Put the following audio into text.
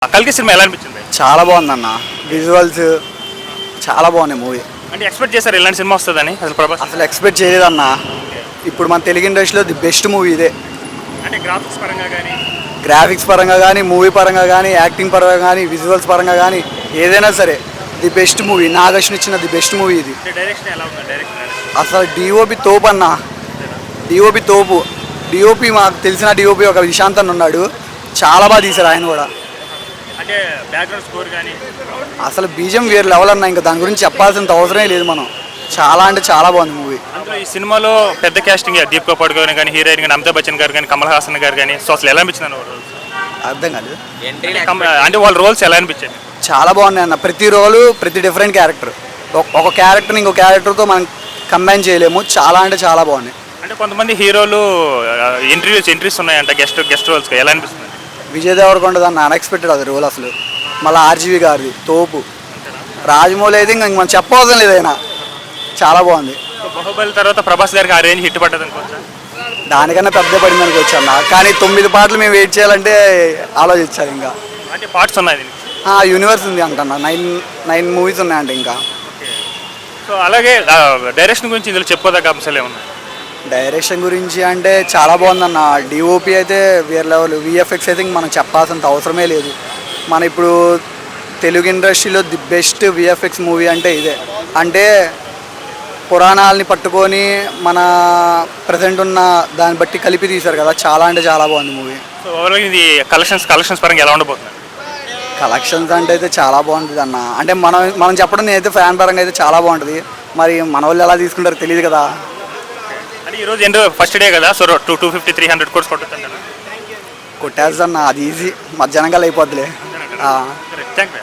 కల్కి సినిమా ఎలా అనిపించింది? చాలా బాగుందన్న, విజువల్స్ చాలా బాగున్నాయి మూవీ. అంటే ఎక్స్పెక్ట్ చేశారు ఇలాంటి సినిమా వస్తుందని అసలు ప్రభాస్? అసలు ఎక్స్పెక్ట్ చేయలేదన్న. ఇప్పుడు మన తెలుగు ఇండస్ట్రీలో ది బెస్ట్ మూవీ ఇదే. అంటే గ్రాఫిక్స్ పరంగా కానీ గ్రాఫిక్స్ పరంగా కానీ, మూవీ పరంగా కానీ, యాక్టింగ్ పరంగా కానీ, విజువల్స్ పరంగా కానీ ఏదైనా సరే ది బెస్ట్ మూవీ. నాగేష్ని ఇచ్చిన ది బెస్ట్ మూవీ ఇది. డైరెక్షన్ ఎలా ఉంది? డైరెక్షన్ అసలు డిఓపి తోపు అన్న, డిఓపి తోపు. డిఓపి మాకు తెలిసిన డిఓపి ఒక విశాంత్ అన్న ఉన్నాడు, చాలా బాగా తీశారు ఆయన కూడా. అంటే బ్యాక్గ్రౌండ్ స్కోర్ కానీ అసలు బీజం వేరే లెవెల్ అన్న, ఇంకా దాని గురించి చెప్పాల్సినంత అవసరమే లేదు మనం. చాలా అంటే చాలా బాగుంది మూవీ. అందులో ఈ సినిమాలో పెద్ద క్యాస్టింగ్ దీపికా పడుకోని కానీ, హీరోయిన్ కానీ అమితాబ్ బచ్చన్ గారు కానీ, కమల్ హాసన్ గారు కానీ, సో అసలు ఎలా అనిపించింది అన్న రోల్స్? అర్థం కాలేదు. అంటే వాళ్ళ రోల్స్ ఎలా అనిపించాయి? చాలా బాగున్నాయి అన్న. ప్రతి రోలు ప్రతి డిఫరెంట్ క్యారెక్టర్. ఒక క్యారెక్టర్ని ఇంకో క్యారెక్టర్తో మనం కంబైన్ చేయలేము. చాలా అంటే చాలా బాగున్నాయి. అంటే కొంతమంది హీరోలు ఎంట్రీస్ ఉన్నాయంట గెస్ట్ రోల్స్కి, ఎలా అనిపిస్తుంది? విజయ్ దేవరకొండ దాన్ని అన్ఎక్స్పెక్టెడ్ అది రోల్ అసలు. మళ్ళీ ఆర్జీవి గారిది తోపు. రాజమౌళి అయితే ఇంక మనం చెప్పవసరం లేదు, అయినా చాలా బాగుంది. బాహుబలి తర్వాత ప్రభాస్ గారికి ఆ రేంజ్ హిట్ పడ్డది అనుకోవచ్చా? దానికన్నా పెద్ద పడింది అనుకోవచ్చు అన్న. కానీ 9 పాటలు మేము వెయిట్ చేయాలంటే ఆలోచించాలి ఇంకా. అంటే పార్ట్స్ ఉన్నాయి దీనికి? యూనివర్స్ ఉంది అంటన్నా. 9 మూవీస్ ఉన్నాయంట ఇంకా. సో అలాగే డైరెక్షన్ గురించి ఇందులో చెప్పుకోదగ్గ అంశాలు ఏమన్నా? డైరెక్షన్ గురించి అంటే చాలా బాగుందన్న. డిఓపి అయితే వేరే లెవెల్. విఎఫ్ఎక్స్ అయితే ఇంక మనం చెప్పాల్సినంత అవసరమే లేదు. మన ఇప్పుడు తెలుగు ఇండస్ట్రీలో ది బెస్ట్ విఎఫ్ఎక్స్ మూవీ అంటే ఇదే. అంటే పురాణాలని పట్టుకొని మన ప్రజెంట్ ఉన్న దాన్ని బట్టి కలిపి తీశారు కదా, చాలా అంటే చాలా బాగుంది మూవీ. సో ఓవరాల్ ఇది కలెక్షన్స్ పరంగా ఎలా ఉండబోతుంది? కలెక్షన్స్ అంటే అయితే చాలా బాగుంటుంది అన్న. అంటే మనం చెప్పడం నేనైతే ఫ్యాన్ పరంగా అయితే చాలా బాగుంటుంది. మరి మన వాళ్ళు ఎలా తీసుకుంటారో తెలియదు కదా. అంటే ఈరోజు ఫస్ట్ డే కదా, సో 250-300 కోర్స్ కొట్టుతుంది కదా? కొట్టేద్దన్న, అది ఈజీ. మధ్యాహ్నం కల్లా అయిపోద్దిలే. Thank you.